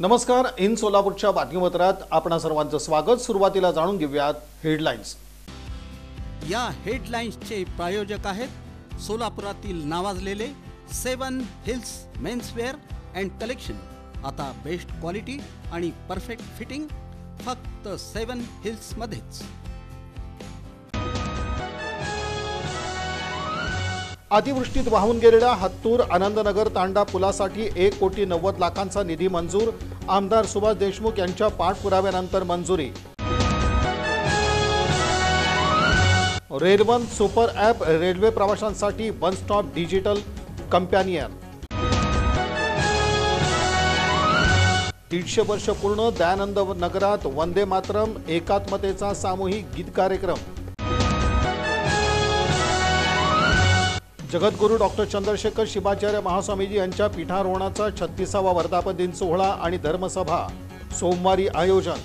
नमस्कार. इन सोलापूरच्या बातमीपत्रात आपणा सर्वांचं स्वागत. सुरुवातीला जाणून घेऊयात हेडलाईन्स. या हेडलाईन्सचे प्रायोजक आहेत सोलापुरातील नावाजलेले 7 हिल्स मेन्सवेअर अँड कलेक्शन. आता बेस्ट क्वालिटी आणि परफेक्ट फिटिंग फक्त 7 हिल्स मध्येच. अतिवृष्टीत वाहून गेलेल्या हत्तूर आनंदनगर तांडा पुलासाठी 1,90,00,000 निधी मंजूर. आमदार सुभाष देशमुख यांच्या पाठपुराव्यानंतर मंजुरी. रेल्वन सुपर ॲप रेल्वे प्रवाशांसाठी वन स्टॉप डिजिटल कंपॅनियन. 150 वर्ष पूर्ण दयानंद नगरात वंदे मातरम एकात्मतेचा सामूहिक गीत कार्यक्रम. जगद्गुरू डॉक्टर चंद्रशेखर शिवाचार्य महास्वामीजी यांच्या पीठारोहणाचा 36वा वर्धापन दिन सोहळा आणि धर्मसभा सोमवारी आयोजन.